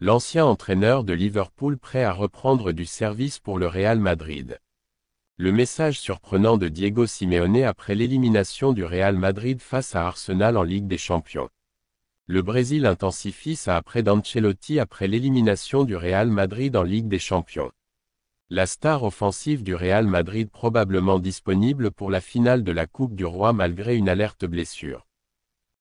L'ancien entraîneur de Liverpool prêt à reprendre du service pour le Real Madrid. Le message surprenant de Diego Simeone après l'élimination du Real Madrid face à Arsenal en Ligue des Champions. Le Brésil intensifie sa après d'Ancelotti après l'élimination du Real Madrid en Ligue des Champions. La star offensive du Real Madrid probablement disponible pour la finale de la Coupe du Roi malgré une alerte blessure.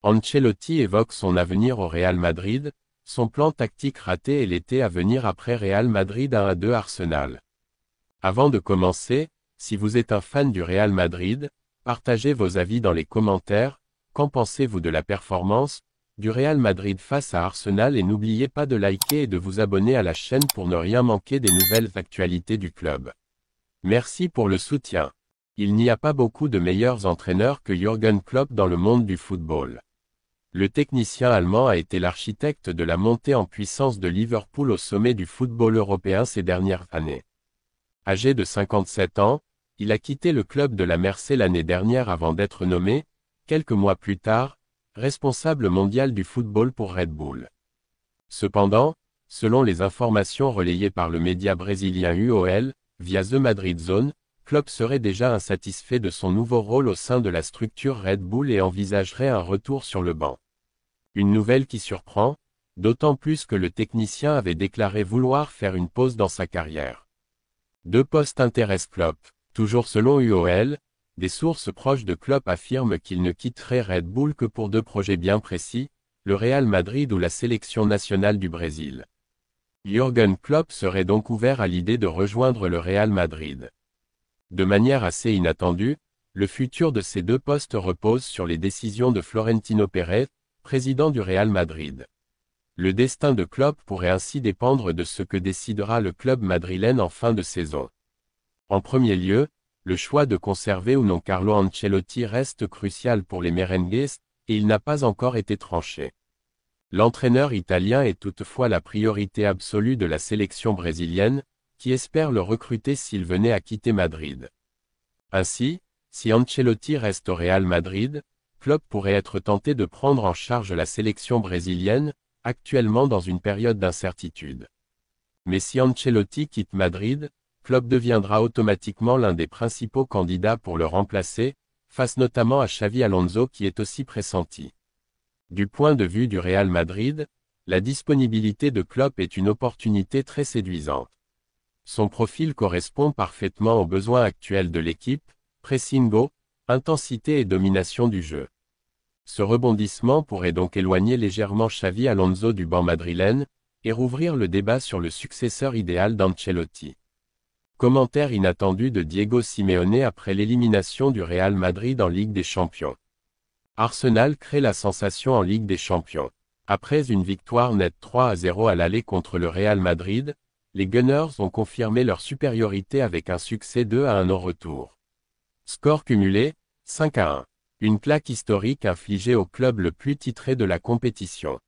Ancelotti évoque son avenir au Real Madrid, son plan tactique raté et l'été à venir après Real Madrid 1-2 Arsenal. Avant de commencer, si vous êtes un fan du Real Madrid, partagez vos avis dans les commentaires. Qu'en pensez-vous de la performance du Real Madrid face à Arsenal et n'oubliez pas de liker et de vous abonner à la chaîne pour ne rien manquer des nouvelles actualités du club. Merci pour le soutien. Il n'y a pas beaucoup de meilleurs entraîneurs que Jürgen Klopp dans le monde du football. Le technicien allemand a été l'architecte de la montée en puissance de Liverpool au sommet du football européen ces dernières années. Âgé de 57 ans, il a quitté le club de la Mersey l'année dernière avant d'être nommé, quelques mois plus tard, responsable mondial du football pour Red Bull. Cependant, selon les informations relayées par le média brésilien UOL, via The Madrid Zone, Klopp serait déjà insatisfait de son nouveau rôle au sein de la structure Red Bull et envisagerait un retour sur le banc. Une nouvelle qui surprend, d'autant plus que le technicien avait déclaré vouloir faire une pause dans sa carrière. Deux postes intéressent Klopp. Toujours selon UOL, des sources proches de Klopp affirment qu'il ne quitterait Red Bull que pour deux projets bien précis, le Real Madrid ou la sélection nationale du Brésil. Jürgen Klopp serait donc ouvert à l'idée de rejoindre le Real Madrid. De manière assez inattendue, le futur de ces deux postes repose sur les décisions de Florentino Pérez, président du Real Madrid. Le destin de Klopp pourrait ainsi dépendre de ce que décidera le club madrilène en fin de saison. En premier lieu, le choix de conserver ou non Carlo Ancelotti reste crucial pour les merengues, et il n'a pas encore été tranché. L'entraîneur italien est toutefois la priorité absolue de la sélection brésilienne, qui espère le recruter s'il venait à quitter Madrid. Ainsi, si Ancelotti reste au Real Madrid, Klopp pourrait être tenté de prendre en charge la sélection brésilienne, actuellement dans une période d'incertitude. Mais si Ancelotti quitte Madrid, Klopp deviendra automatiquement l'un des principaux candidats pour le remplacer, face notamment à Xavi Alonso qui est aussi pressenti. Du point de vue du Real Madrid, la disponibilité de Klopp est une opportunité très séduisante. Son profil correspond parfaitement aux besoins actuels de l'équipe, pressing haut, intensité et domination du jeu. Ce rebondissement pourrait donc éloigner légèrement Xavi Alonso du banc madrilène, et rouvrir le débat sur le successeur idéal d'Ancelotti. Commentaire inattendu de Diego Simeone après l'élimination du Real Madrid en Ligue des Champions. Arsenal crée la sensation en Ligue des Champions. Après une victoire nette 3-0 à l'aller contre le Real Madrid, les Gunners ont confirmé leur supériorité avec un succès 2-1 au retour. Score cumulé, 5-1. Une claque historique infligée au club le plus titré de la compétition.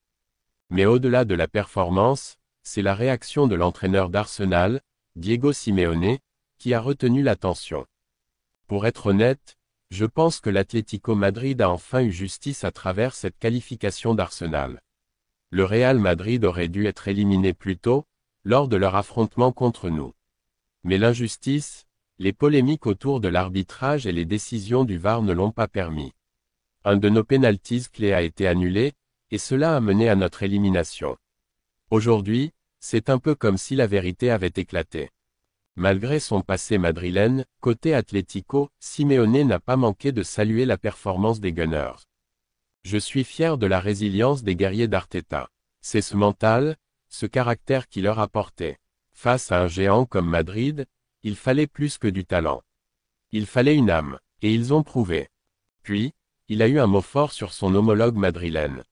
Mais au-delà de la performance, c'est la réaction de l'entraîneur d'Arsenal, Diego Simeone, qui a retenu l'attention. Pour être honnête, je pense que l'Atlético Madrid a enfin eu justice à travers cette qualification d'Arsenal. Le Real Madrid aurait dû être éliminé plus tôt, lors de leur affrontement contre nous. Mais l'injustice, les polémiques autour de l'arbitrage et les décisions du VAR ne l'ont pas permis. Un de nos pénaltys clés a été annulé, et cela a mené à notre élimination. Aujourd'hui, c'est un peu comme si la vérité avait éclaté. Malgré son passé madrilène, côté Atlético, Simeone n'a pas manqué de saluer la performance des Gunners. Je suis fier de la résilience des guerriers d'Arteta. C'est ce mental, ce caractère qui leur a porté. Face à un géant comme Madrid, il fallait plus que du talent. Il fallait une âme, et ils ont prouvé. Puis, il a eu un mot fort sur son homologue madrilène.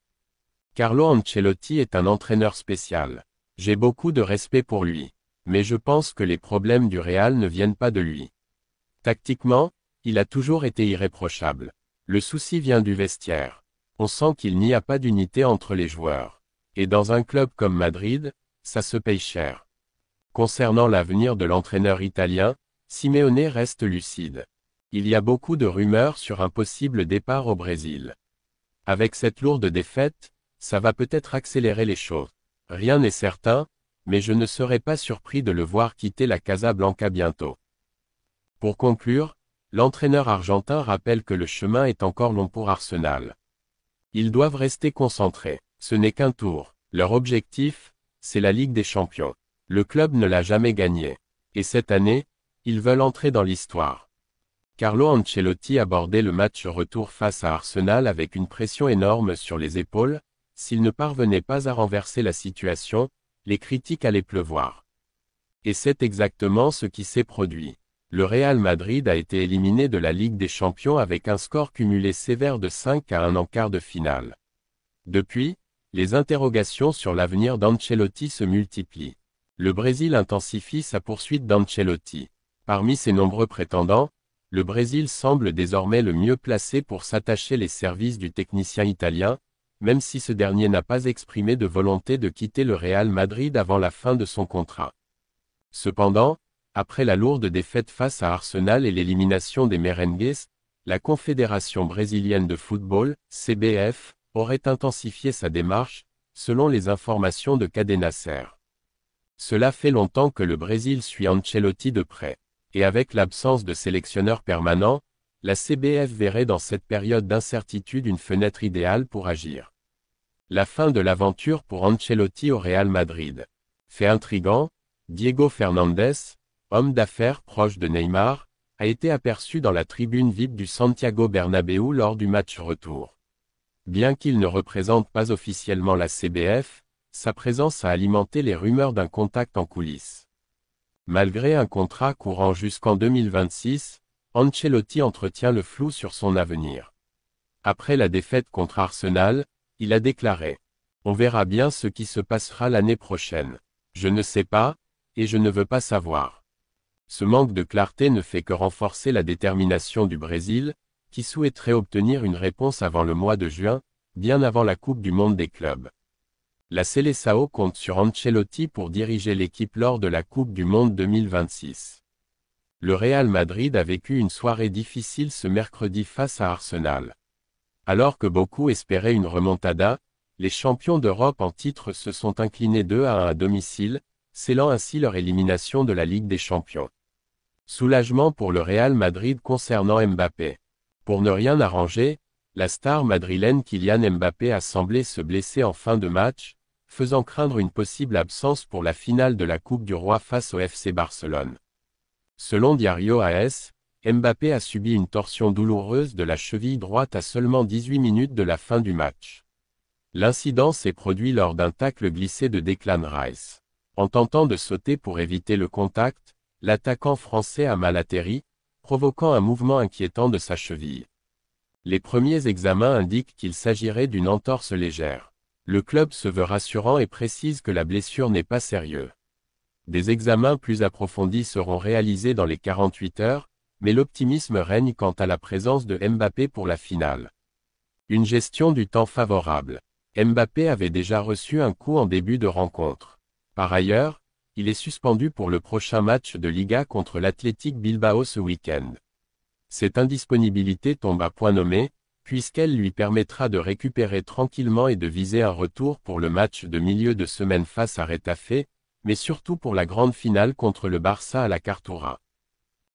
Carlo Ancelotti est un entraîneur spécial. J'ai beaucoup de respect pour lui. Mais je pense que les problèmes du Real ne viennent pas de lui. Tactiquement, il a toujours été irréprochable. Le souci vient du vestiaire. On sent qu'il n'y a pas d'unité entre les joueurs. Et dans un club comme Madrid, ça se paye cher. Concernant l'avenir de l'entraîneur italien, Simeone reste lucide. Il y a beaucoup de rumeurs sur un possible départ au Brésil. Avec cette lourde défaite, ça va peut-être accélérer les choses. Rien n'est certain, mais je ne serais pas surpris de le voir quitter la Casablanca bientôt. Pour conclure, l'entraîneur argentin rappelle que le chemin est encore long pour Arsenal. Ils doivent rester concentrés. Ce n'est qu'un tour. Leur objectif, c'est la Ligue des Champions. Le club ne l'a jamais gagnée. Et cette année, ils veulent entrer dans l'histoire. Carlo Ancelotti abordait le match retour face à Arsenal avec une pression énorme sur les épaules. S'il ne parvenait pas à renverser la situation, les critiques allaient pleuvoir. Et c'est exactement ce qui s'est produit. Le Real Madrid a été éliminé de la Ligue des Champions avec un score cumulé sévère de 5-1 en quart de finale. Depuis, les interrogations sur l'avenir d'Ancelotti se multiplient. Le Brésil intensifie sa poursuite d'Ancelotti. Parmi ses nombreux prétendants, le Brésil semble désormais le mieux placé pour s'attacher les services du technicien italien, même si ce dernier n'a pas exprimé de volonté de quitter le Real Madrid avant la fin de son contrat. Cependant, après la lourde défaite face à Arsenal et l'élimination des Merengues, la Confédération brésilienne de football, CBF, aurait intensifié sa démarche, selon les informations de Cadena Ser. Cela fait longtemps que le Brésil suit Ancelotti de près. Et avec l'absence de sélectionneur permanent, la CBF verrait dans cette période d'incertitude une fenêtre idéale pour agir. La fin de l'aventure pour Ancelotti au Real Madrid. Fait intrigant, Diego Fernandez, homme d'affaires proche de Neymar, a été aperçu dans la tribune VIP du Santiago Bernabéu lors du match retour. Bien qu'il ne représente pas officiellement la CBF, sa présence a alimenté les rumeurs d'un contact en coulisses. Malgré un contrat courant jusqu'en 2026, Ancelotti entretient le flou sur son avenir. Après la défaite contre Arsenal, il a déclaré « On verra bien ce qui se passera l'année prochaine. Je ne sais pas, et je ne veux pas savoir ». Ce manque de clarté ne fait que renforcer la détermination du Brésil, qui souhaiterait obtenir une réponse avant le mois de juin, bien avant la Coupe du Monde des clubs. La Seleção compte sur Ancelotti pour diriger l'équipe lors de la Coupe du Monde 2026. Le Real Madrid a vécu une soirée difficile ce mercredi face à Arsenal. Alors que beaucoup espéraient une remontada, les champions d'Europe en titre se sont inclinés 2-1 à domicile, scellant ainsi leur élimination de la Ligue des Champions. Soulagement pour le Real Madrid concernant Mbappé. Pour ne rien arranger, la star madrilène Kylian Mbappé a semblé se blesser en fin de match, faisant craindre une possible absence pour la finale de la Coupe du Roi face au FC Barcelone. Selon Diario AS, Mbappé a subi une torsion douloureuse de la cheville droite à seulement 18 minutes de la fin du match. L'incident s'est produit lors d'un tacle glissé de Declan Rice. En tentant de sauter pour éviter le contact, l'attaquant français a mal atterri, provoquant un mouvement inquiétant de sa cheville. Les premiers examens indiquent qu'il s'agirait d'une entorse légère. Le club se veut rassurant et précise que la blessure n'est pas sérieuse. Des examens plus approfondis seront réalisés dans les 48 heures, mais l'optimisme règne quant à la présence de Mbappé pour la finale. Une gestion du temps favorable. Mbappé avait déjà reçu un coup en début de rencontre. Par ailleurs, il est suspendu pour le prochain match de Liga contre l'Athletic Bilbao ce week-end. Cette indisponibilité tombe à point nommé, puisqu'elle lui permettra de récupérer tranquillement et de viser un retour pour le match de milieu de semaine face à Retafe, mais surtout pour la grande finale contre le Barça à la Cartoura.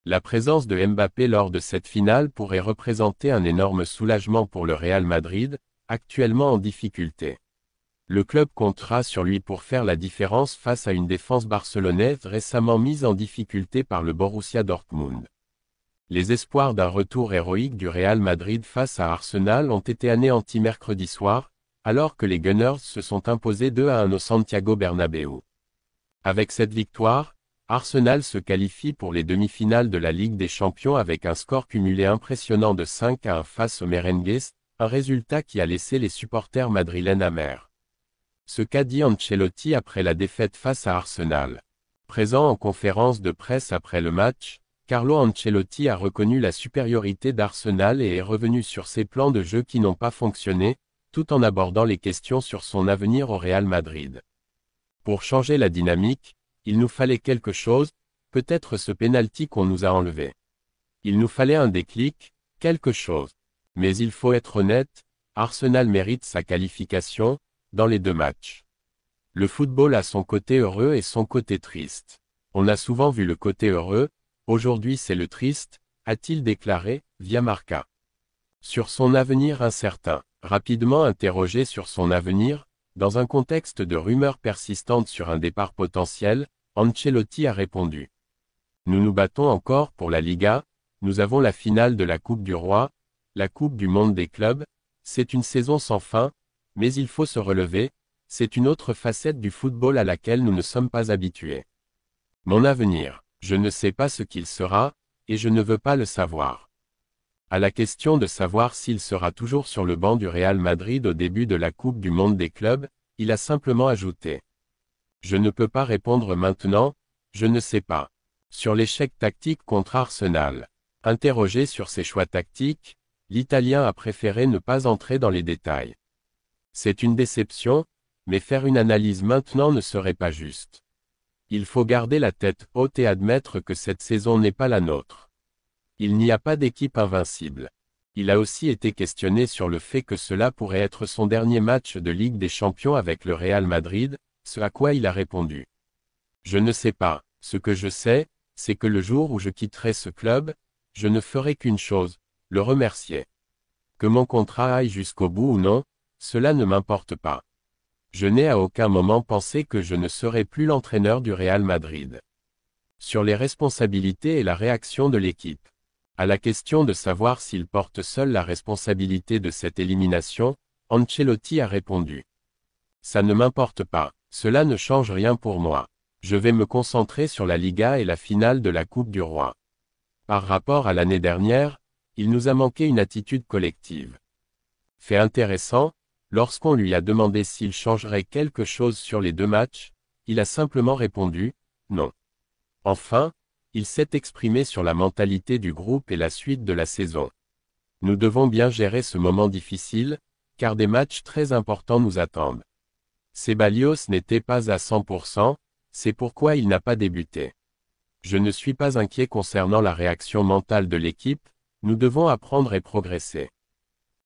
La présence de Mbappé lors de cette finale pourrait représenter un énorme soulagement pour le Real Madrid, actuellement en difficulté. Le club comptera sur lui pour faire la différence face à une défense barcelonaise récemment mise en difficulté par le Borussia Dortmund. Les espoirs d'un retour héroïque du Real Madrid face à Arsenal ont été anéantis mercredi soir, alors que les Gunners se sont imposés 2-1 au Santiago Bernabéu. Avec cette victoire, Arsenal se qualifie pour les demi-finales de la Ligue des Champions avec un score cumulé impressionnant de 5-1 face aux Merengues, un résultat qui a laissé les supporters madrilènes amers. Ce qu'a dit Ancelotti après la défaite face à Arsenal. Présent en conférence de presse après le match, Carlo Ancelotti a reconnu la supériorité d'Arsenal et est revenu sur ses plans de jeu qui n'ont pas fonctionné, tout en abordant les questions sur son avenir au Real Madrid. Pour changer la dynamique, il nous fallait quelque chose, peut-être ce penalty qu'on nous a enlevé. Il nous fallait un déclic, quelque chose. Mais il faut être honnête, Arsenal mérite sa qualification, dans les deux matchs. Le football a son côté heureux et son côté triste. On a souvent vu le côté heureux, aujourd'hui c'est le triste, a-t-il déclaré, via Marca. Sur son avenir incertain, rapidement interrogé sur son avenir, dans un contexte de rumeurs persistantes sur un départ potentiel, Ancelotti a répondu. Nous nous battons encore pour la Liga, nous avons la finale de la Coupe du Roi, la Coupe du Monde des clubs, c'est une saison sans fin, mais il faut se relever, c'est une autre facette du football à laquelle nous ne sommes pas habitués. Mon avenir, je ne sais pas ce qu'il sera, et je ne veux pas le savoir. À la question de savoir s'il sera toujours sur le banc du Real Madrid au début de la Coupe du Monde des clubs, il a simplement ajouté. Je ne peux pas répondre maintenant, je ne sais pas. Sur l'échec tactique contre Arsenal. Interrogé sur ses choix tactiques, l'Italien a préféré ne pas entrer dans les détails. C'est une déception, mais faire une analyse maintenant ne serait pas juste. Il faut garder la tête haute et admettre que cette saison n'est pas la nôtre. Il n'y a pas d'équipe invincible. Il a aussi été questionné sur le fait que cela pourrait être son dernier match de Ligue des Champions avec le Real Madrid, ce à quoi il a répondu. Je ne sais pas, ce que je sais, c'est que le jour où je quitterai ce club, je ne ferai qu'une chose, le remercier. Que mon contrat aille jusqu'au bout ou non, cela ne m'importe pas. Je n'ai à aucun moment pensé que je ne serais plus l'entraîneur du Real Madrid. Sur les responsabilités et la réaction de l'équipe. À la question de savoir s'il porte seul la responsabilité de cette élimination, Ancelotti a répondu. Ça ne m'importe pas, cela ne change rien pour moi. Je vais me concentrer sur la Liga et la finale de la Coupe du Roi. Par rapport à l'année dernière, il nous a manqué une attitude collective. Fait intéressant, lorsqu'on lui a demandé s'il changerait quelque chose sur les deux matchs, il a simplement répondu, non. Enfin, il s'est exprimé sur la mentalité du groupe et la suite de la saison. Nous devons bien gérer ce moment difficile, car des matchs très importants nous attendent. Ceballos n'était pas à 100%, c'est pourquoi il n'a pas débuté. Je ne suis pas inquiet concernant la réaction mentale de l'équipe, nous devons apprendre et progresser.